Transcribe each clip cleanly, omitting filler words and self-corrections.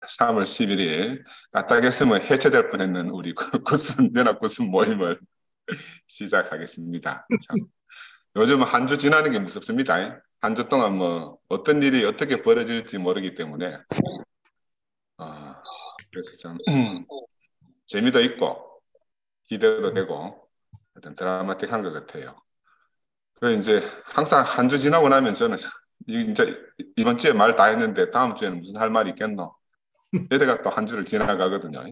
3월 11일 까딱했으면 해체될 뻔했는 우리 연합 구순 모임을 시작하겠습니다. 참, 요즘 한 주 지나는 게 무섭습니다. 한 주 동안 뭐 어떤 일이 어떻게 벌어질지 모르기 때문에 그래서 참 재미도 있고 기대도 되고 하여튼 드라마틱한 것 같아요. 그 이제 항상 한 주 지나고 나면 저는 이제 이번 주에 말 다 했는데 다음 주에는 무슨 할 말이 있겠노? 이래가 또 한 주를 지나가거든요.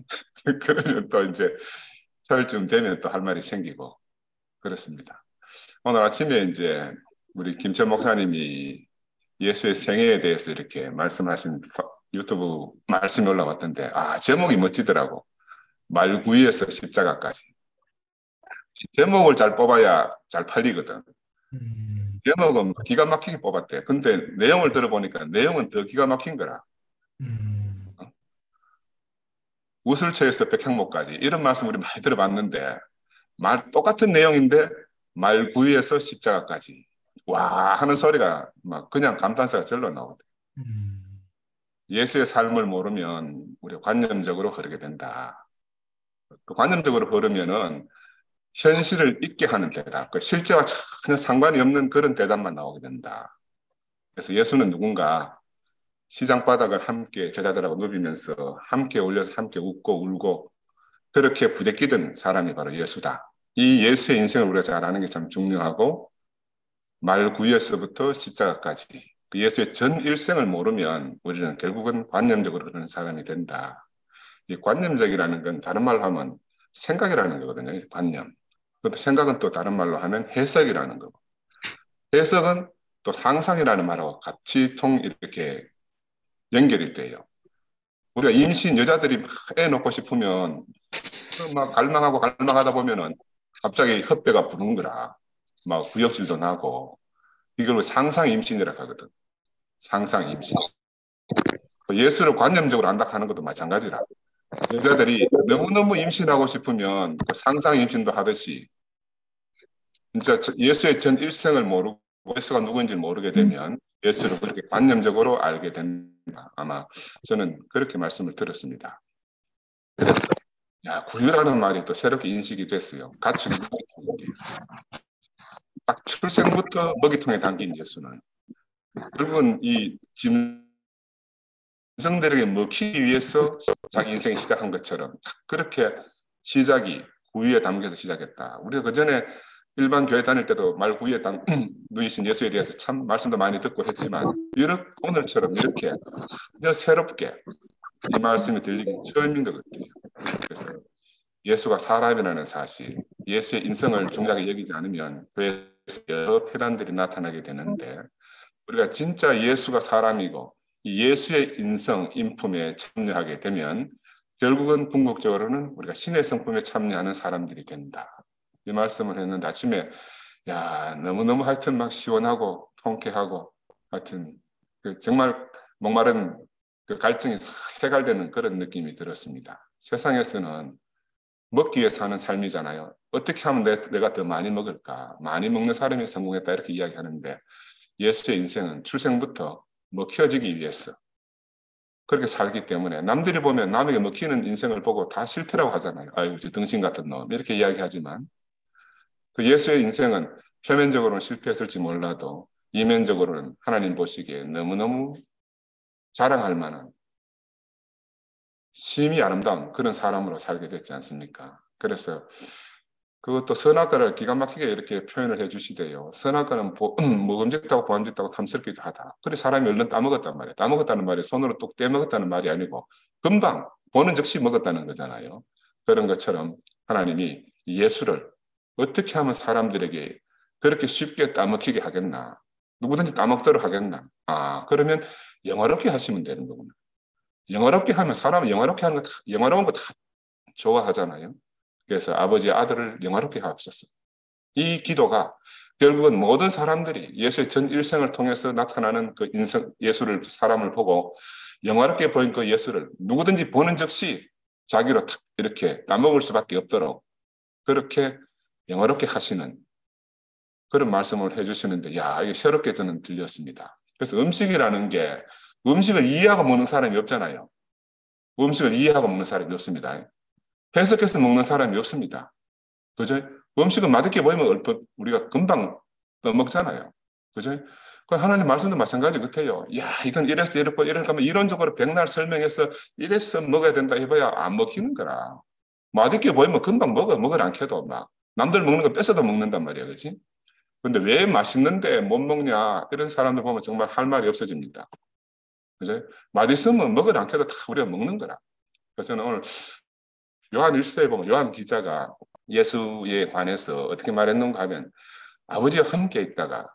그러면 또 이제 설쯤 되면 또 할 말이 생기고 그렇습니다. 오늘 아침에 이제 우리 김천 목사님이 예수의 생애에 대해서 이렇게 말씀하신 유튜브 말씀이 올라왔던데 제목이 멋지더라고. 말구이에서 십자가까지. 제목을 잘 뽑아야 잘 팔리거든. 음, 제목은 기가 막히게 뽑았대. 근데 내용을 들어보니까 내용은 더 기가 막힌 거라. 음, 우슬초에서 백향목까지 이런 말씀 우리 많이 들어봤는데 말 똑같은 내용인데 말구이에서 십자가까지 와 하는 소리가 막 그냥 감탄사가 절로 나오거든. 음, 예수의 삶을 모르면 우리가 관념적으로 흐르게 된다. 그 관념적으로 흐르면은 현실을 잊게 하는 대답, 그 실제와 전혀 상관이 없는 그런 대답만 나오게 된다. 그래서 예수는 누군가 시장 바닥을 함께 제자들하고 누비면서 함께 올려서 함께 웃고 울고 그렇게 부대끼던 사람이 바로 예수다. 이 예수의 인생을 우리가 잘 아는 게 참 중요하고 말구에서부터 십자가까지 그 예수의 전 일생을 모르면 우리는 결국은 관념적으로 그런 사람이 된다. 이 관념적이라는 건 다른 말로 하면 생각이라는 거거든요. 관념. 그것도 생각은 또 다른 말로 하면 해석이라는 거고. 해석은 또 상상이라는 말하고 같이 이렇게 연결이 돼요. 우리가 임신 여자들이 막 애 놓고 싶으면 막 갈망하고 갈망하다 보면은 갑자기 헛배가 부른 거라. 막 구역질도 나고 이걸 상상 임신이라고 하거든. 상상 임신. 예수를 관념적으로 안다 하는 것도 마찬가지라. 여자들이 너무너무 임신하고 싶으면 그 상상 임신도 하듯이 진짜 예수의 전 일생을 모르고 예수가 누구인지 모르게 되면 예수를 그렇게 관념적으로 알게 된다. 아마 저는 그렇게 말씀을 들었습니다. 그래서 야 구유라는 말이 또 새롭게 인식이 됐어요. 가축이 먹이통인 게. 딱 출생부터 먹이통에 담긴 예수는 결국은 이 짐승들에게 먹히기 위해서 자기 인생을 시작한 것처럼 그렇게 시작이 구유에 담겨서 시작했다. 우리가 그 전에 일반 교회 다닐 때도 말 구유에 누이신 예수에 대해서 참 말씀도 많이 듣고 했지만 이렇게 오늘처럼 이렇게 새롭게 이 말씀이 들리기 처음인 것 같아요. 그래서 예수가 사람이라는 사실, 예수의 인성을 중요하게 여기지 않으면 교회에서 여러 폐단들이 나타나게 되는데 우리가 진짜 예수가 사람이고 이 예수의 인성, 인품에 참여하게 되면 결국은 궁극적으로는 우리가 신의 성품에 참여하는 사람들이 된다. 이 말씀을 했는데 아침에 야 너무너무 하여튼 막 시원하고 통쾌하고 하여튼 정말 목마른 그 갈증이 해갈되는 그런 느낌이 들었습니다. 세상에서는 먹기 위해 사는 삶이잖아요. 어떻게 하면 내가 더 많이 먹을까? 많이 먹는 사람이 성공했다 이렇게 이야기하는데 예수의 인생은 출생부터 먹혀지기 위해서 그렇게 살기 때문에 남들이 보면 남에게 먹히는 인생을 보고 다 실패라고 하잖아요. 아이고, 저 등신 같은 놈. 이렇게 이야기하지만 그 예수의 인생은 표면적으로는 실패했을지 몰라도 이면적으로는 하나님 보시기에 너무너무 자랑할 만한 심히 아름다운 그런 사람으로 살게 됐지 않습니까? 그래서 그것도 선악과를 기가 막히게 이렇게 표현을 해주시대요. 선악과는 먹음직하고 보암직하고 탐스럽기도 하다. 그래 사람이 얼른 따먹었단 말이에요. 따먹었다는 말이 손으로 뚝 떼먹었다는 말이 아니고 금방 보는 즉시 먹었다는 거잖아요. 그런 것처럼 하나님이 예수를 어떻게 하면 사람들에게 그렇게 쉽게 따먹히게 하겠나. 누구든지 따먹도록 하겠나. 그러면 영화롭게 하시면 되는 거구나. 영화롭게 하면 사람은 영화롭게 하는 거 영화로운 거 다 좋아하잖아요. 그래서 아버지의 아들을 영화롭게 하옵소서. 이 기도가 결국은 모든 사람들이 예수의 전 일생을 통해서 나타나는 그 인성, 예수를, 사람을 보고 영화롭게 보인 그 예수를 누구든지 보는 즉시 자기로 탁 이렇게 따먹을 수밖에 없도록 그렇게 영화롭게 하시는 그런 말씀을 해주시는데, 야, 이게 새롭게 저는 들렸습니다. 그래서 음식이라는 게 음식을 이해하고 먹는 사람이 없잖아요. 음식을 이해하고 먹는 사람이 없습니다. 해석해서 먹는 사람이 없습니다. 그죠? 음식은 맛있게 보이면 우리가 금방 먹잖아요. 그죠? 그 하나님 말씀도 마찬가지 같아요. 야, 이건 이래서 이렇고 이렇게 하면 이론적으로 백날 설명해서 이래서 먹어야 된다 해봐야 안 먹히는 거라. 맛있게 보이면 금방 먹을 않게도 막 남들 먹는 거 뺏어도 먹는단 말이야, 그렇지? 근데 왜 맛있는데 못 먹냐 이런 사람들 보면 정말 할 말이 없어집니다. 그죠? 맛있으면 먹을 않게도 다 우리가 먹는 거라. 그래서 저는 오늘 요한 1서에 보면 요한 기자가 예수에 관해서 어떻게 말했는가 하면 아버지와 함께 있다가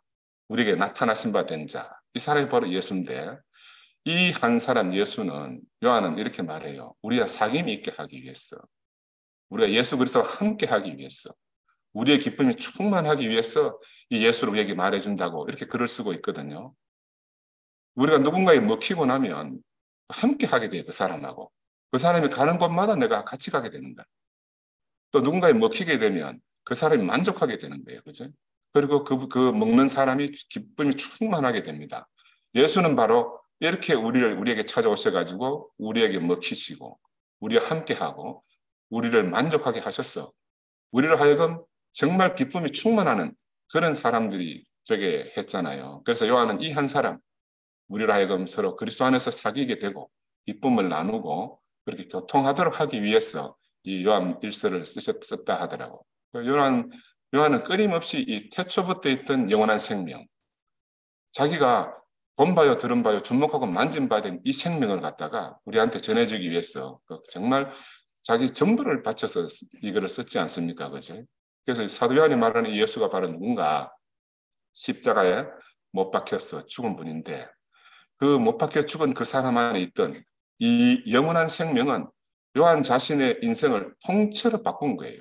우리에게 나타나신 바 된 자, 이 사람이 바로 예수인데 이 한 사람 예수는 요한은 이렇게 말해요. 우리가 사귐이 있게 하기 위해서, 우리가 예수 그리스도와 함께 하기 위해서, 우리의 기쁨이 충만하기 위해서 이 예수를 우리에게 말해준다고 이렇게 글을 쓰고 있거든요. 우리가 누군가에 먹히고 나면 함께 하게 돼요. 그 사람하고. 그 사람이 가는 곳마다 내가 같이 가게 되는 거야. 또 누군가에 먹히게 되면 그 사람이 만족하게 되는 거예요. 그죠? 그리고 그 먹는 사람이 기쁨이 충만하게 됩니다. 예수는 바로 이렇게 우리에게 찾아오셔가지고 우리에게 먹히시고 우리와 함께하고 우리를 만족하게 하셨어. 우리를 하여금 정말 기쁨이 충만하는 그런 사람들이 되게 했잖아요. 그래서 요한은 이 한 사람, 우리를 하여금 서로 그리스도 안에서 사귀게 되고 기쁨을 나누고 그렇게 교통하도록 하기 위해서 이 요한 일서를 썼다 하더라고. 요한은 끊임없이 이 태초부터 있던 영원한 생명, 자기가 본 바요, 들은 바요, 주목하고 만진 바 된 이 생명을 갖다가 우리한테 전해주기 위해서 정말 자기 전부를 바쳐서 이거를 썼지 않습니까? 그죠? 그래서 사도 요한이 말하는 이 예수가 바로 누군가 십자가에 못 박혀서 죽은 분인데 그 못 박혀 죽은 그 사람 안에 있던 이 영원한 생명은 요한 자신의 인생을 통째로 바꾼 거예요.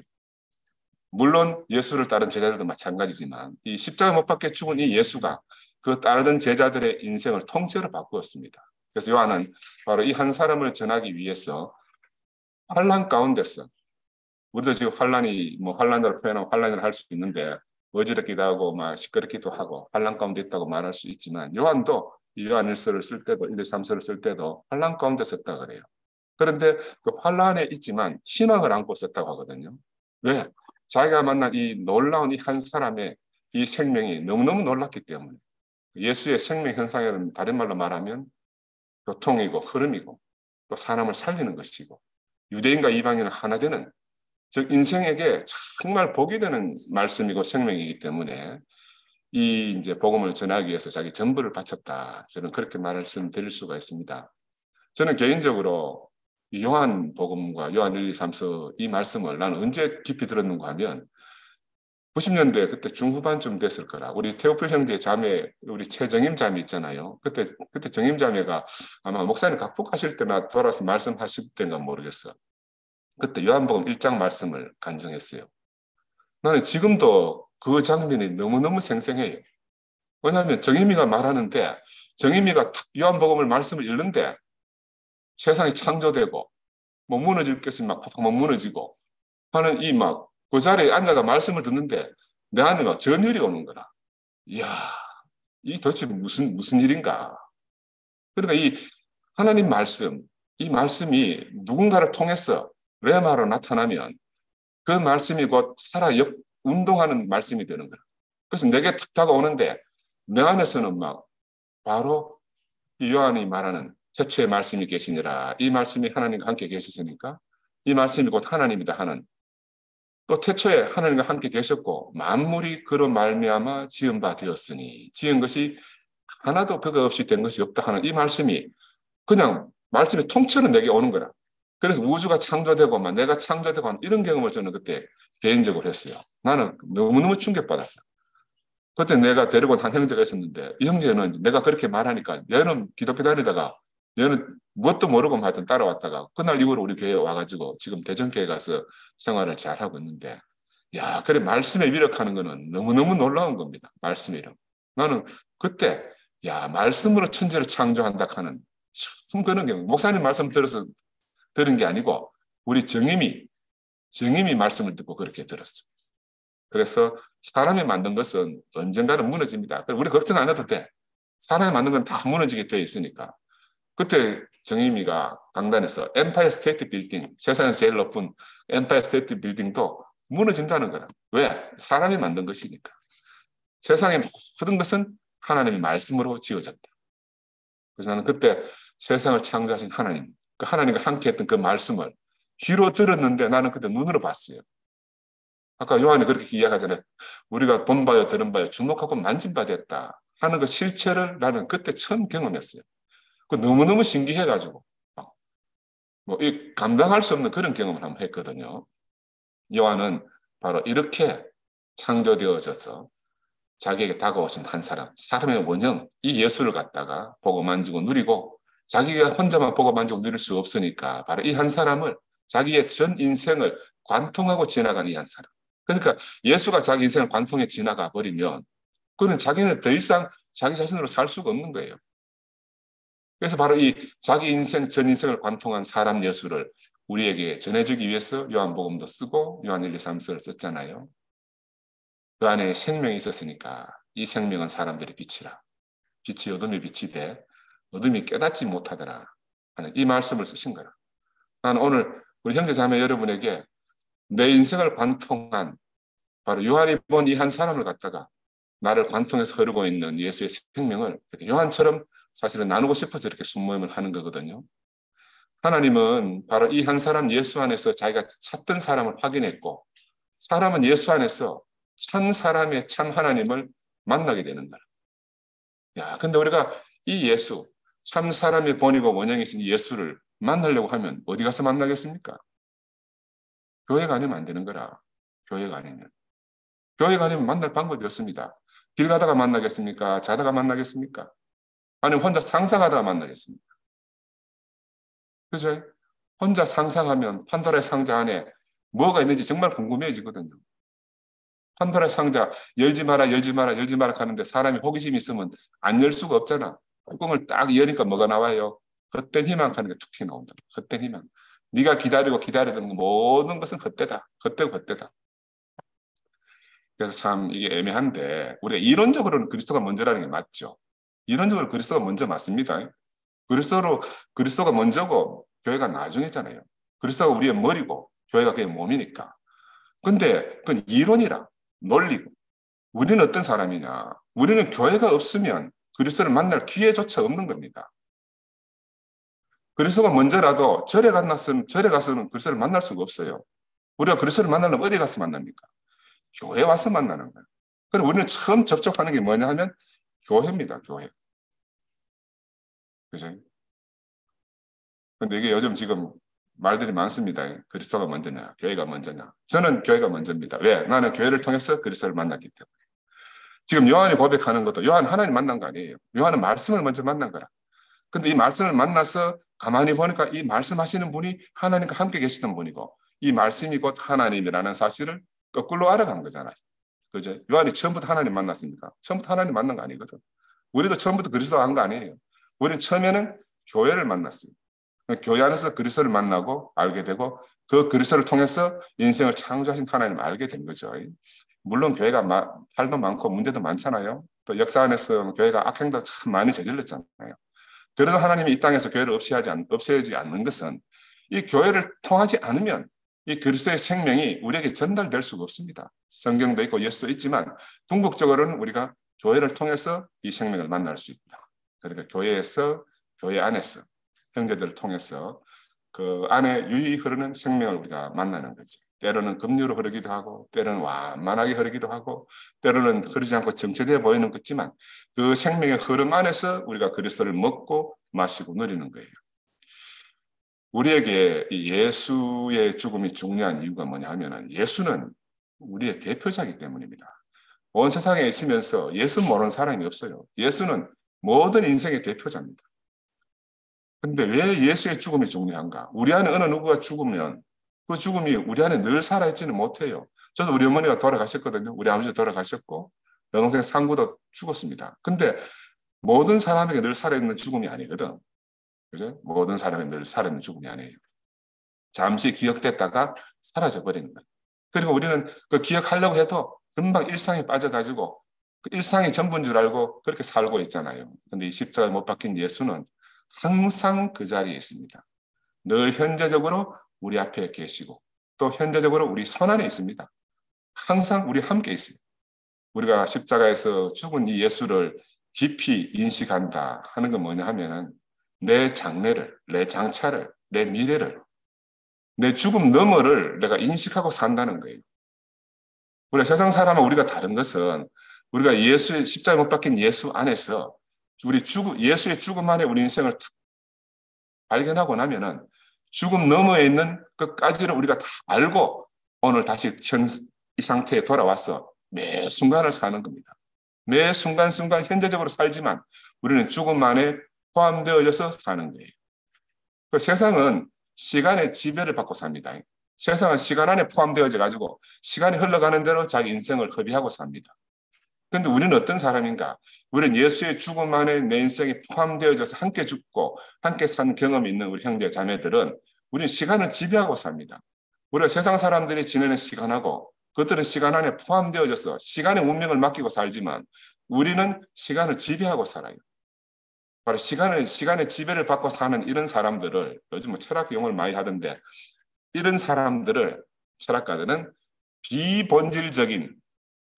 물론 예수를 따른 제자들도 마찬가지지만 이 십자가 못 박혀 죽은 이 예수가 그 따르던 제자들의 인생을 통째로 바꾸었습니다. 그래서 요한은 바로 이 한 사람을 전하기 위해서 환란 가운데서 우리도 지금 환란으로 표현하면 환란을 할 수 있는데 어지럽기도 하고 막 시끄럽기도 하고 환란 가운데 있다고 말할 수 있지만 요한도 이 요한 1서를 쓸 때도 1, 2, 3서를 쓸 때도 환란 가운데 썼다 그래요. 그런데 그 환란에 있지만 희망을 안고 썼다고 하거든요. 왜? 자기가 만난 이 놀라운 이 한 사람의 이 생명이 너무너무 놀랐기 때문에 예수의 생명 현상에는 다른 말로 말하면 교통이고 흐름이고 또 사람을 살리는 것이고 유대인과 이방인을 하나 되는 즉 인생에게 정말 복이 되는 말씀이고 생명이기 때문에 이 이제 복음을 전하기 위해서 자기 전부를 바쳤다. 저는 그렇게 말씀드릴 수가 있습니다. 저는 개인적으로 요한 복음과 요한 1, 2, 3서 이 말씀을 나는 언제 깊이 들었는가 하면 90년대 그때 중후반쯤 됐을 거라. 우리 태오필 형제 자매, 우리 최정임 자매 있잖아요. 그때 정임 자매가 아마 목사님 각복하실 때나 돌아서 말씀하실 때인가 모르겠어. 그때 요한복음 1장 말씀을 간증했어요. 나는 지금도 그 장면이 너무너무 생생해요. 왜냐하면 정임이가 말하는데 정임이가 요한복음을 말씀을 읽는데 세상이 창조되고 뭐 무너질 것이 막 무너지고 하는 이 막 그 자리에 앉아서 말씀을 듣는데 내 안에 막 전율이 오는 거라. 이야, 이 도대체 무슨 일인가. 그러니까 이 하나님 말씀, 이 말씀이 누군가를 통해서 레마로 나타나면 그 말씀이 곧 운동하는 말씀이 되는 거야. 그래서 내게 탁 다가오는데 내 안에서는 막 바로 이 요한이 말하는 태초의 말씀이 계시니라. 이 말씀이 하나님과 함께 계시니까 이 말씀이 곧 하나님이다 하는 또 태초에 하나님과 함께 계셨고 만물이 그로 말미암아 지은 바 되었으니 지은 것이 하나도 그거 없이 된 것이 없다 하는 이 말씀이 그냥 말씀이 통째로 내게 오는 거라. 그래서 우주가 창조되고 막 내가 창조되고 하는 이런 경험을 저는 그때 개인적으로 했어요. 나는 너무너무 충격받았어. 그때 내가 데리고 온 한 형제가 있었는데 이 형제는 내가 그렇게 말하니까 얘는 기독교 다니다가 얘는 뭣도 모르고 하여튼 따라왔다가 그날 이후로 우리 교회에 와가지고 지금 대전교회 가서 생활을 잘하고 있는데 야 그래 말씀에 위력하는 거는 너무너무 놀라운 겁니다. 말씀의 이름. 나는 그때 야 말씀으로 천지를 창조한다 하는 참 그런 경우 목사님 말씀 들은 게 아니고 우리 정임이 말씀을 듣고 그렇게 들었어요. 그래서 사람이 만든 것은 언젠가는 무너집니다. 우리 걱정 안 해도 돼. 사람이 만든 건 다 무너지게 되어 있으니까. 그때 정의미가 강단에서 엠파이어 스테이트 빌딩, 세상에서 제일 높은 엠파이어 스테이트 빌딩도 무너진다는 거라. 왜? 사람이 만든 것이니까. 세상의 모든 것은 하나님의 말씀으로 지어졌다. 그래서 나는 그때 세상을 창조하신 하나님, 그 하나님과 함께 했던 그 말씀을 귀로 들었는데 나는 그때 눈으로 봤어요. 아까 요한이 그렇게 이야기하잖아요. 우리가 본 바요, 들은 바요, 주목하고 만진 바 됐다 하는 그 실체를 나는 그때 처음 경험했어요. 그 너무너무 신기해가지고 뭐이 감당할 수 없는 그런 경험을 한번 했거든요. 요한은 바로 이렇게 창조되어져서 자기에게 다가오신 한 사람, 사람의 원형, 이 예수를 갖다가 보고 만지고 누리고 자기가 혼자만 보고 만지고 누릴 수 없으니까 바로 이 한 사람을 자기의 전 인생을 관통하고 지나간 이 한 사람. 그러니까 예수가 자기 인생을 관통해 지나가 버리면 그는 자기는 더 이상 자기 자신으로 살 수가 없는 거예요. 그래서 바로 이 자기 인생, 전 인생을 관통한 사람 예수를 우리에게 전해주기 위해서 요한복음도 쓰고 요한 1, 2, 3서를 썼잖아요. 그 안에 생명이 있었으니까 이 생명은 사람들의 빛이라. 빛이 어둠의 빛이 돼 어둠이 깨닫지 못하더라 하는 이 말씀을 쓰신 거라. 나는 오늘 우리 형제 자매 여러분에게 내 인생을 관통한 바로 요한이 본 이 한 사람을 갖다가 나를 관통해서 흐르고 있는 예수의 생명을 요한처럼 사실은 나누고 싶어서 이렇게 순모임을 하는 거거든요. 하나님은 바로 이 한 사람 예수 안에서 자기가 찾던 사람을 확인했고 사람은 예수 안에서 참 사람의 참 하나님을 만나게 되는 거야. 야, 근데 우리가 이 예수, 참 사람의 본이고 원형이신 예수를 만나려고 하면 어디 가서 만나겠습니까? 교회가 아니면 안 되는 거라. 교회가 아니면. 교회가 아니면 만날 방법이 없습니다. 길 가다가 만나겠습니까? 자다가 만나겠습니까? 아니면 혼자 상상하다가 만나겠습니까? 그죠? 혼자 상상하면 판도라의 상자 안에 뭐가 있는지 정말 궁금해지거든요. 판도라의 상자 열지 마라, 열지 마라, 열지 마라 하는데 사람이 호기심이 있으면 안 열 수가 없잖아. 뚜껑을 딱 여니까 뭐가 나와요? 헛된 희망 하는 게 툭 튀어나온다. 헛된 희망. 네가 기다리고 기다리던 모든 것은 헛되다. 헛되고 헛되다. 그래서 참 이게 애매한데 우리가 이론적으로는 그리스도가 먼저라는 게 맞죠. 이론적으로 그리스도가 먼저 맞습니다. 그리스도가 먼저고 교회가 나중이잖아요. 그리스도가 우리의 머리고 교회가 그의 몸이니까. 근데 그건 이론이라 논리고 우리는 어떤 사람이냐? 우리는 교회가 없으면 그리스도를 만날 기회조차 없는 겁니다. 그리스도가 먼저라도 절에 가서는 그리스도를 만날 수가 없어요. 우리가 그리스도를 만나려면 어디 가서 만납니까? 교회 와서 만나는 거예요. 그럼 우리는 처음 접촉하는 게 뭐냐 하면 교회입니다. 교회. 그죠? 근데 이게 요즘 지금 말들이 많습니다. 그리스도가 먼저냐, 교회가 먼저냐. 저는 교회가 먼저입니다. 왜? 나는 교회를 통해서 그리스도를 만났기 때문에. 지금 요한이 고백하는 것도 요한 하나님 만난 거 아니에요. 요한은 말씀을 먼저 만난 거라. 근데 이 말씀을 만나서 가만히 보니까 이 말씀하시는 분이 하나님과 함께 계시던 분이고 이 말씀이 곧 하나님이라는 사실을 거꾸로 알아간 거잖아요. 그죠? 요한이 처음부터 하나님 만났습니까? 처음부터 하나님 만난 거 아니거든. 우리도 처음부터 그리스도 한 거 아니에요. 우리는 처음에는 교회를 만났어요. 교회 안에서 그리스도를 만나고 알게 되고 그 그리스도를 통해서 인생을 창조하신 하나님을 알게 된 거죠. 물론 교회가 탈도 많고 문제도 많잖아요. 또 역사 안에서 교회가 악행도 참 많이 저질렀잖아요. 그래도 하나님이 이 땅에서 교회를 없애지 않는 것은 이 교회를 통하지 않으면 이 그리스도의 생명이 우리에게 전달될 수가 없습니다. 성경도 있고 예수도 있지만 궁극적으로는 우리가 교회를 통해서 이 생명을 만날 수 있다. 그러니까 교회 안에서 형제들을 통해서 그 안에 유유히 흐르는 생명을 우리가 만나는 거죠. 때로는 급류로 흐르기도 하고 때로는 완만하게 흐르기도 하고 때로는 흐르지 않고 정체되어 보이는 것지만 그 생명의 흐름 안에서 우리가 그리스도를 먹고 마시고 누리는 거예요. 우리에게 이 예수의 죽음이 중요한 이유가 뭐냐 하면 예수는 우리의 대표자이기 때문입니다. 온 세상에 있으면서 예수 모르는 사람이 없어요. 예수는 모든 인생의 대표자입니다. 근데 왜 예수의 죽음이 중요한가? 우리 안에 어느 누구가 죽으면 그 죽음이 우리 안에 늘 살아있지는 못해요. 저도 우리 어머니가 돌아가셨거든요. 우리 아버지가 돌아가셨고 내 동생 상구도 죽었습니다. 근데 모든 사람에게 늘 살아있는 죽음이 아니거든. 그죠? 모든 사람이 늘 살아있는 죽음이 아니에요. 잠시 기억됐다가 사라져버리는 거예요. 그리고 우리는 그 기억하려고 해도 금방 일상에 빠져가지고 그 일상이 전부인 줄 알고 그렇게 살고 있잖아요. 근데 이 십자가에 못 박힌 예수는 항상 그 자리에 있습니다. 늘 현재적으로 우리 앞에 계시고 또 현재적으로 우리 손안에 있습니다. 항상 우리 함께 있어요. 우리가 십자가에서 죽은 이 예수를 깊이 인식한다 하는 건 뭐냐 하면은 내 장래를, 내 장차를, 내 미래를, 내 죽음 너머를 내가 인식하고 산다는 거예요. 우리가 세상 사람은 우리가 다른 것은 우리가 예수의 십자가에 못 박힌 예수 안에서 예수의 죽음 안에 우리 인생을 탁 발견하고 나면은 죽음 너머에 있는 끝까지를 우리가 다 알고 오늘 다시 이 상태에 돌아와서 매 순간을 사는 겁니다. 매 순간순간 현재적으로 살지만 우리는 죽음 안에 포함되어져서 사는 거예요. 그 세상은 시간의 지배를 받고 삽니다. 세상은 시간 안에 포함되어져 가지고 시간이 흘러가는 대로 자기 인생을 허비하고 삽니다. 그런데 우리는 어떤 사람인가? 우리는 예수의 죽음 안에 내 인생이 포함되어져서 함께 죽고 함께 산 경험이 있는 우리 형제 자매들은 우리는 시간을 지배하고 삽니다. 우리가 세상 사람들이 지내는 시간하고 그들은 시간 안에 포함되어져서 시간의 운명을 맡기고 살지만 우리는 시간을 지배하고 살아요. 바로 시간의 지배를 받고 사는 이런 사람들을 요즘 뭐 철학 용어를 많이 하던데 이런 사람들을 철학가들은 비본질적인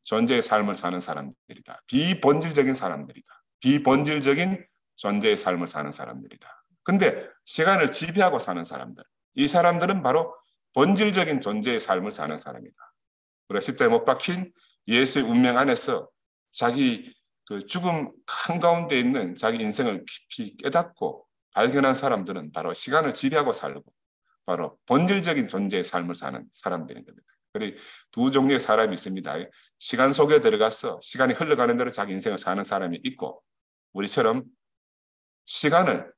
존재의 삶을 사는 사람들이다. 비본질적인 사람들이다. 비본질적인 존재의 삶을 사는 사람들이다. 근데 시간을 지배하고 사는 사람들, 이 사람들은 바로 본질적인 존재의 삶을 사는 사람이다. 우리가 십자가에 못 박힌 예수의 운명 안에서 자기 그 죽음 한가운데 있는 자기 인생을 깊이 깨닫고 발견한 사람들은 바로 시간을 지배하고 살고 바로 본질적인 존재의 삶을 사는 사람들인 겁니다. 그리고 두 종류의 사람이 있습니다. 시간 속에 들어가서 시간이 흘러가는 대로 자기 인생을 사는 사람이 있고 우리처럼 시간을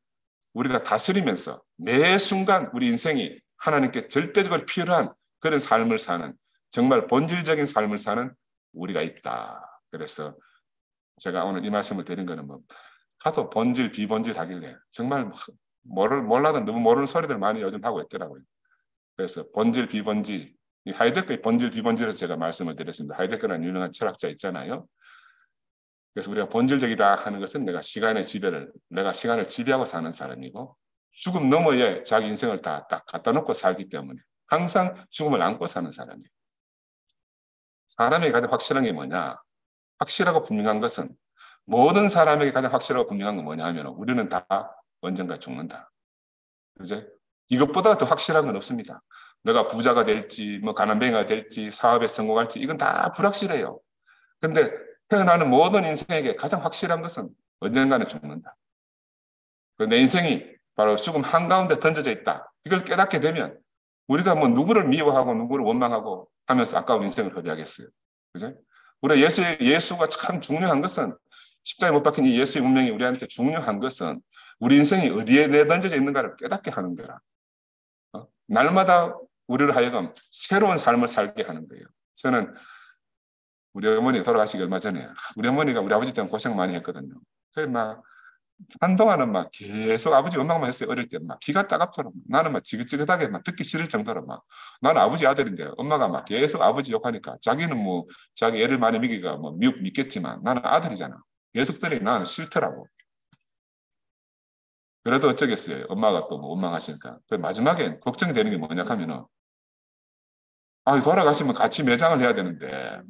우리가 다스리면서 매 순간 우리 인생이 하나님께 절대적으로 필요한 그런 삶을 사는 정말 본질적인 삶을 사는 우리가 있다. 그래서 제가 오늘 이 말씀을 드린 거는 뭐 하도 본질 비본질 하길래 정말 몰라도 너무 모르는 소리들 많이 요즘 하고 있더라고요. 그래서 본질 비본질 하이데거의 본질 비본질에서 제가 말씀을 드렸습니다. 하이데거라는 유명한 철학자 있잖아요. 그래서 우리가 본질적이다 하는 것은 내가 시간을 지배하고 사는 사람이고 죽음 너머에 자기 인생을 다 딱 갖다 놓고 살기 때문에 항상 죽음을 안고 사는 사람이에요. 사람에게 가장 확실한 게 뭐냐? 확실하고 분명한 것은 모든 사람에게 가장 확실하고 분명한 건 뭐냐 하면 우리는 다 언젠가 죽는다. 그죠? 이것보다 더 확실한 건 없습니다. 내가 부자가 될지 뭐 가난뱅이가 될지 사업에 성공할지 이건 다 불확실해요. 근데 태어나는 모든 인생에게 가장 확실한 것은 언젠가는 죽는다. 내 인생이 바로 죽음 한가운데 던져져 있다. 이걸 깨닫게 되면 우리가 뭐 누구를 미워하고 누구를 원망하고 하면서 아까운 인생을 허비하겠어요. 그죠? 우리가 예수가 참 중요한 것은 십자가에 못 박힌 이 예수의 운명이 우리한테 중요한 것은 우리 인생이 어디에 내던져져 있는가를 깨닫게 하는 거라. 날마다 우리를 하여금 새로운 삶을 살게 하는 거예요. 저는 우리 어머니 돌아가시기 얼마 전에 우리 어머니가 우리 아버지 때문에 고생 많이 했거든요. 그래서 막 한동안은 막 계속 아버지 음악만 했어요. 어릴 때 막 기가 따갑더라고. 나는 막 지긋지긋하게 막 듣기 싫을 정도로 막 나는 아버지 아들인데 엄마가 막 계속 아버지 욕하니까 자기는 뭐 자기 애를 많이 먹이가 뭐 믿겠지만 나는 아들이잖아. 계속 들으니 나는 싫더라고. 그래도 어쩌겠어요. 엄마가 또 뭐 원망하시니까. 그 마지막엔 걱정이 되는 게 뭐냐 하면은 돌아가시면 같이 매장을 해야 되는데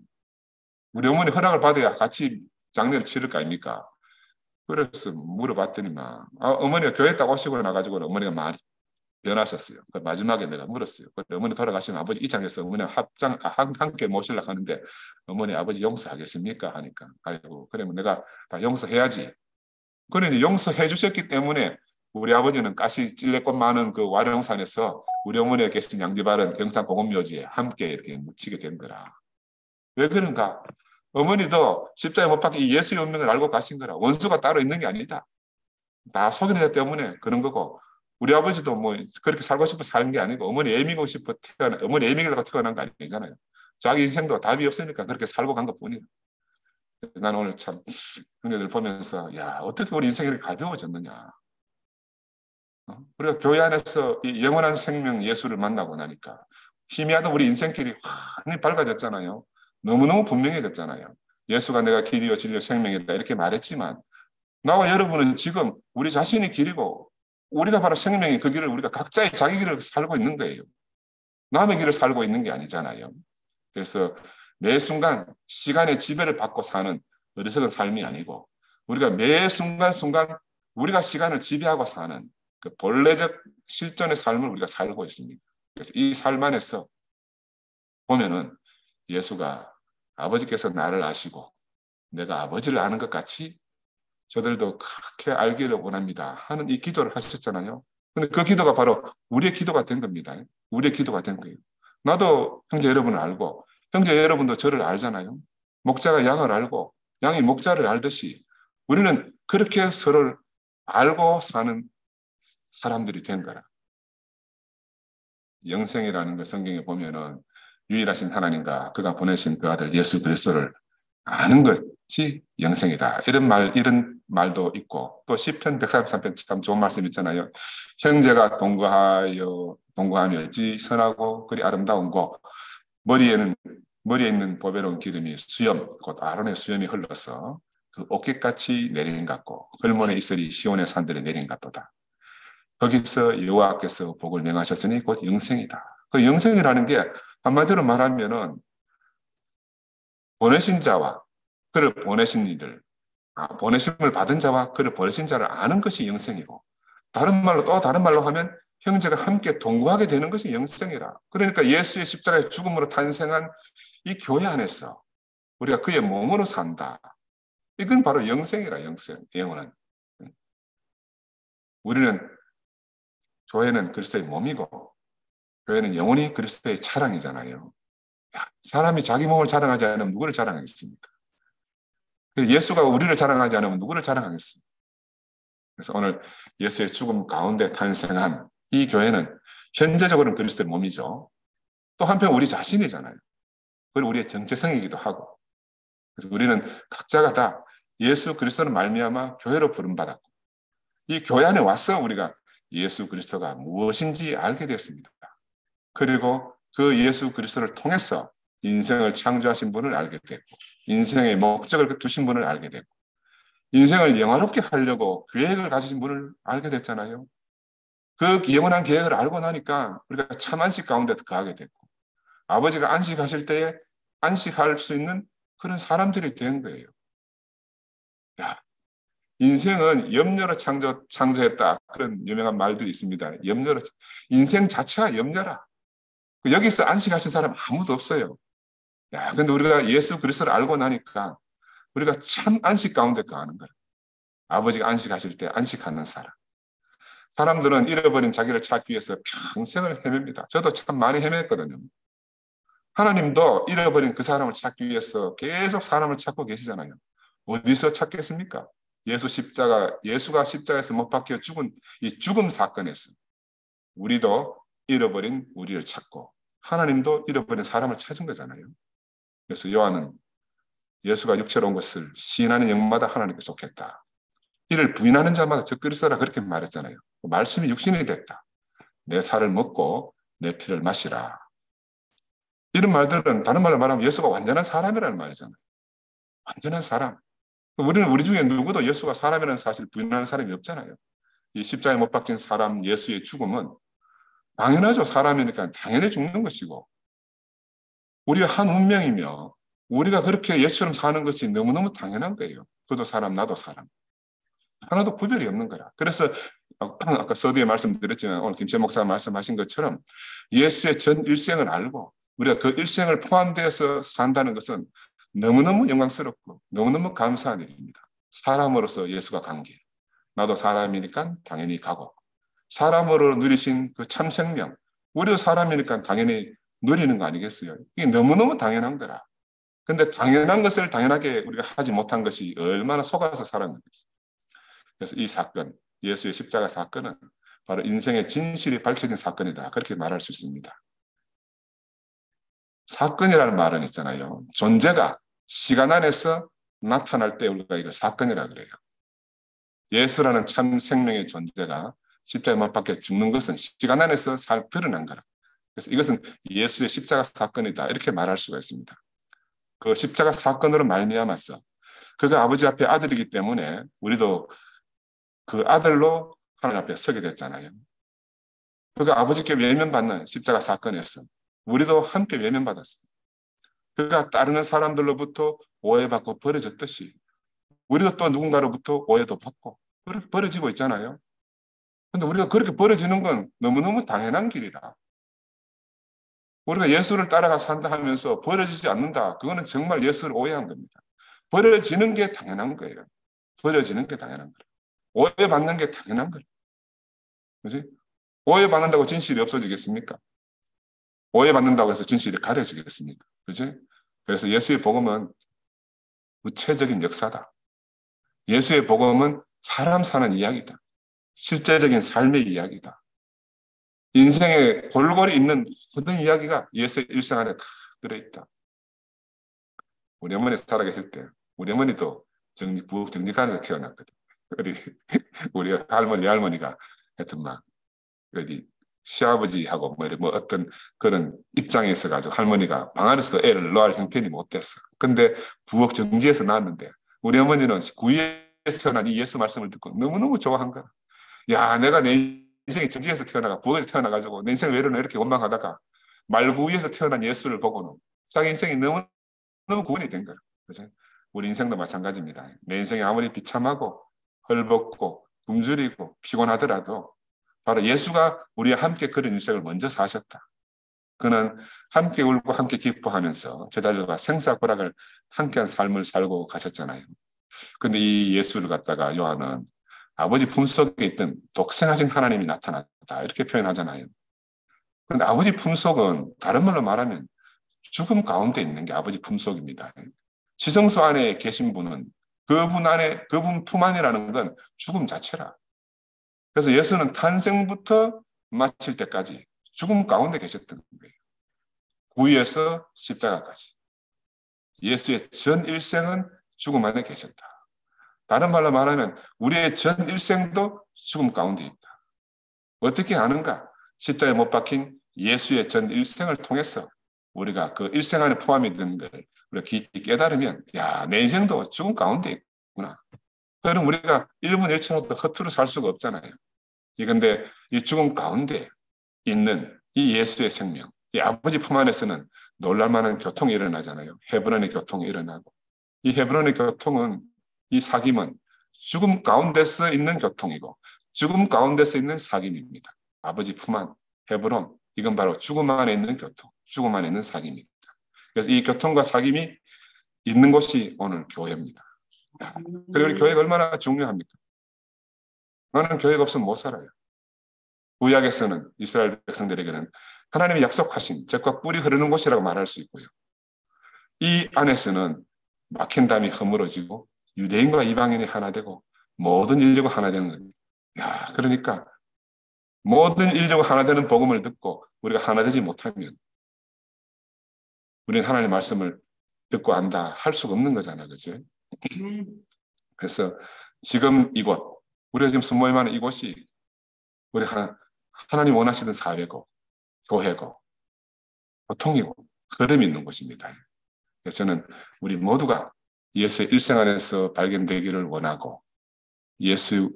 우리 어머니 허락을 받아야 같이 장례를 치를 거 아닙니까? 그래서 물어봤더니만 어머니가 교회 딱 오시고 나가지고 어머니가 많이 변하셨어요. 마지막에 내가 물었어요. 어머니 돌아가시면 아버지 입장에서 어머니 함께 모시려고 하는데 어머니 아버지 용서하겠습니까? 하니까 아이고 그러면 내가 다 용서해야지. 그러니 용서해 주셨기 때문에 우리 아버지는 가시 찔레꽃 많은 그 와룡산에서 우리 어머니가 계신 양지바른 경상공원묘지에 함께 이렇게 묻히게 된 거라. 왜 그런가? 어머니도 십자가에 못 박힌 이 예수의 운명을 알고 가신 거라. 원수가 따로 있는 게 아니다. 다 속인자 때문에 그런 거고 우리 아버지도 뭐 그렇게 살고 싶어 사는 게 아니고 어머니 어머니 애미기라고 태어난 거 아니잖아요. 자기 인생도 답이 없으니까 그렇게 살고 간 것뿐이에요. 나는 오늘 참 형제들 보면서 야 어떻게 우리 인생이 이렇게 가벼워졌느냐. 우리가 교회 안에서 이 영원한 생명 예수를 만나고 나니까 희미하던 우리 인생길이 환히 밝아졌잖아요. 너무너무 분명해졌잖아요. 예수가 내가 길이요 진리요 생명이다 이렇게 말했지만 나와 여러분은 지금 우리 자신이 길이고 우리가 바로 생명이 그 길을 우리가 각자의 자기 길을 살고 있는 거예요. 남의 길을 살고 있는 게 아니잖아요. 그래서 매 순간 시간의 지배를 받고 사는 어리석은 삶이 아니고 우리가 매 순간순간 우리가 시간을 지배하고 사는 그 본래적 실존의 삶을 우리가 살고 있습니다. 그래서 이 삶 안에서 보면은 예수가 아버지께서 나를 아시고 내가 아버지를 아는 것 같이 저들도 그렇게 알기를 원합니다 하는 이 기도를 하셨잖아요. 근데 그 기도가 바로 우리의 기도가 된 겁니다. 우리의 기도가 된 거예요. 나도 형제 여러분을 알고 형제 여러분도 저를 알잖아요. 목자가 양을 알고 양이 목자를 알듯이 우리는 그렇게 서로를 알고 사는 사람들이 된 거라. 영생이라는 걸 성경에 보면은 유일하신 하나님과 그가 보내신 그 아들 예수 그리스도를 아는 것이 영생이다. 이런 말도 있고 또 시편 133편 참 좋은 말씀 있잖아요. 형제가 동거하며 어찌 선하고 그리 아름다운 고 머리에 있는 보배로운 기름이 수염 곧 아론의 수염이 흘러서 그 옷깃같이 내린 같고 헐몬의 이슬이 시온의 산들에 내린 같도다. 거기서 여호와께서 복을 명하셨으니 곧 영생이다. 그 영생이라는 게 한마디로 말하면은 보내신 자와 그를 보내신 이들, 보내심을 받은 자와 그를 보내신 자를 아는 것이 영생이고 또 다른 말로 하면 형제가 함께 동거하게 되는 것이 영생이라. 그러니까 예수의 십자가의 죽음으로 탄생한 이 교회 안에서 우리가 그의 몸으로 산다. 이건 바로 영생이라. 영원한. 우리는 교회는 그리스도의 몸이고 교회는 영원히 그리스도의 자랑이잖아요. 사람이 자기 몸을 자랑하지 않으면 누구를 자랑하겠습니까? 예수가 우리를 자랑하지 않으면 누구를 자랑하겠습니까? 그래서 오늘 예수의 죽음 가운데 탄생한 이 교회는 현재적으로는 그리스도의 몸이죠. 또 한편 우리 자신이잖아요. 그리고 우리의 정체성이기도 하고. 그래서 우리는 각자가 다 예수 그리스도는 말미암아 교회로 부름받았고 이 교회 안에 와서 우리가 예수 그리스도가 무엇인지 알게 되었습니다. 그리고 그 예수 그리스도를 통해서 인생을 창조하신 분을 알게 됐고 인생의 목적을 두신 분을 알게 됐고 인생을 영화롭게 하려고 계획을 가지신 분을 알게 됐잖아요. 그 영원한 계획을 알고 나니까 우리가 참 안식 가운데 거하게 됐고 아버지가 안식하실 때에 안식할 수 있는 그런 사람들이 된 거예요. 야, 인생은 염려로 창조했다. 그런 유명한 말들이 있습니다. 인생 자체가 염려라. 여기서 안식하신 사람 아무도 없어요. 야, 근데 우리가 예수 그리스도를 알고 나니까 우리가 참 안식 가운데 거하는 거예요. 아버지가 안식하실 때 안식하는 사람. 사람들은 잃어버린 자기를 찾기 위해서 평생을 헤맵니다. 저도 참 많이 헤맸거든요. 하나님도 잃어버린 그 사람을 찾기 위해서 계속 사람을 찾고 계시잖아요. 어디서 찾겠습니까? 예수가 십자가에서 못 박혀 죽은 이 죽음 사건에서 우리도 잃어버린 우리를 찾고 하나님도 잃어버린 사람을 찾은 거잖아요. 그래서 요한은 예수가 육체로 온 것을 시인하는 영마다 하나님께 속했다. 이를 부인하는 자마다 저 그리스도라 그렇게 말했잖아요. 말씀이 육신이 됐다. 내 살을 먹고 내 피를 마시라. 이런 말들은 다른 말로 말하면 예수가 완전한 사람이라는 말이잖아요. 완전한 사람. 우리 중에 누구도 예수가 사람이라는 사실 부인하는 사람이 없잖아요. 이 십자가에 못 박힌 사람 예수의 죽음은 당연하죠. 사람이니까 당연히 죽는 것이고 우리가 한 운명이며 우리가 그렇게 예수처럼 사는 것이 너무너무 당연한 거예요. 그도 사람, 나도 사람. 하나도 구별이 없는 거라. 그래서 아까 서두에 말씀드렸지만 오늘 김재 목사가 말씀하신 것처럼 예수의 전 일생을 알고 우리가 그 일생을 포함되어서 산다는 것은 너무너무 영광스럽고 너무너무 감사한 일입니다. 사람으로서 예수가 간 길. 나도 사람이니까 당연히 가고 사람으로 누리신 그 참 생명. 우리도 사람이니까 당연히 누리는 거 아니겠어요? 이게 너무너무 당연한 거라. 근데 당연한 것을 당연하게 우리가 하지 못한 것이 얼마나 속아서 살았는지. 그래서 이 사건, 예수의 십자가 사건은 바로 인생의 진실이 밝혀진 사건이다. 그렇게 말할 수 있습니다. 사건이라는 말은 있잖아요. 존재가 시간 안에서 나타날 때 우리가 이걸 사건이라 그래요. 예수라는 참 생명의 존재가 십자가에 못 박혀 죽는 것은 시간 안에서 드러난 거라. 그래서 이것은 예수의 십자가 사건이다. 이렇게 말할 수가 있습니다. 그 십자가 사건으로 말미암아서 그가 아버지 앞에 아들이기 때문에 우리도 그 아들로 하나님 앞에 서게 됐잖아요. 그가 아버지께 외면받는 십자가 사건에서 우리도 함께 외면받았습니다. 그가 따르는 사람들로부터 오해받고 버려졌듯이 우리도 또 누군가로부터 오해도 받고 그렇게 버려지고 있잖아요. 근데 우리가 그렇게 버려지는 건 너무너무 당연한 길이라. 우리가 예수를 따라가 산다 하면서 버려지지 않는다. 그거는 정말 예수를 오해한 겁니다. 버려지는 게 당연한 거예요. 버려지는 게 당연한 거예요. 오해받는 게 당연한 거예요. 그지? 오해받는다고 진실이 없어지겠습니까? 오해받는다고 해서 진실이 가려지겠습니까? 그지? 그래서 예수의 복음은 구체적인 역사다. 예수의 복음은 사람 사는 이야기다. 실제적인 삶의 이야기다. 인생에 골고루 있는 모든 이야기가 예수의 일생 안에 다 들어있다. 우리 어머니 살아계실 때 우리 어머니도 부엌 정직간에서 태어났거든. 우리 할머니, 외할머니가 하여튼 막 어디 시아버지하고 뭐 어떤 그런 입장에 있어가지고 할머니가 방 안에서도 애를 낳을 형편이 못 됐어. 근데 부엌 정지에서 낳았는데 우리 어머니는 구유에서 태어난 이 예수 말씀을 듣고 너무너무 좋아한 거야. 야, 내가 내 인생이 정지에서 부엌에서 태어나가지고 내 인생을 왜 이렇게 원망하다가 말구유에서 태어난 예수를 보고는 자기 인생이 너무 구원이 된 거야. 그죠? 우리 인생도 마찬가지입니다. 내 인생이 아무리 비참하고 헐벗고 굶주리고 피곤하더라도 바로 예수가 우리와 함께 그런 일생을 먼저 사셨다. 그는 함께 울고 함께 기뻐하면서 제자들과 생사고락을 함께한 삶을 살고 가셨잖아요. 근데 이 예수를 갖다가 요한은 아버지 품속에 있던 독생하신 하나님이 나타났다 이렇게 표현하잖아요. 그런데 아버지 품속은 다른 말로 말하면 죽음 가운데 있는 게 아버지 품속입니다. 지성소 안에 계신 분은 그분 품 안이라는 건 죽음 자체라. 그래서 예수는 탄생부터 마칠 때까지 죽음 가운데 계셨던 거예요. 구유에서 십자가까지. 예수의 전 일생은 죽음 안에 계셨다. 다른 말로 말하면 우리의 전 일생도 죽음 가운데 있다. 어떻게 아는가? 십자가에 못 박힌 예수의 전 일생을 통해서 우리가 그 일생 안에 포함이 되는 걸 우리가 깊이 깨달으면 야, 내 인생도 죽음 가운데 있구나. 그럼 우리가 1분 1초라도 허투루 살 수가 없잖아요. 그런데 이 죽음 가운데 있는 이 예수의 생명, 이 아버지 품 안에서는 놀랄만한 교통이 일어나잖아요. 헤브론의 교통이 일어나고 이 헤브론의 교통은 이 사귐은 죽음 가운데서 있는 교통이고 죽음 가운데서 있는 사귐입니다. 아버지 품 안, 헤브론, 이건 바로 죽음 안에 있는 교통, 죽음 안에 있는 사귐입니다. 그래서 이 교통과 사귐이 있는 곳이 오늘 교회입니다. 그리고 우리 교회가 얼마나 중요합니까? 나는 교회가 없으면 못 살아요. 구약에서는 이스라엘 백성들에게는 하나님이 약속하신 젖과 꿀이 흐르는 곳이라고 말할 수 있고요. 이 안에서는 막힌 담이 허물어지고 유대인과 이방인이 하나 되고 모든 인류가 하나 되는 겁니다. 야, 그러니까 모든 인류가 하나 되는 복음을 듣고 우리가 하나 되지 못하면 우리는 하나님의 말씀을 듣고 안다 할 수가 없는 거잖아요. 그치? 그래서 지금 이곳, 우리가 지금 순모임하는 이곳이 우리 하나님 원하시던 사회고 교회고 보통이고 흐름이 있는 곳입니다. 그래서 저는 우리 모두가 예수의 일생 안에서 발견되기를 원하고 예수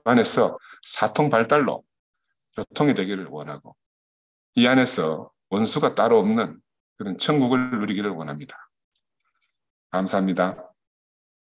안에서 사통 발달로 교통이 되기를 원하고 이 안에서 원수가 따로 없는 그런 천국을 누리기를 원합니다. 감사합니다.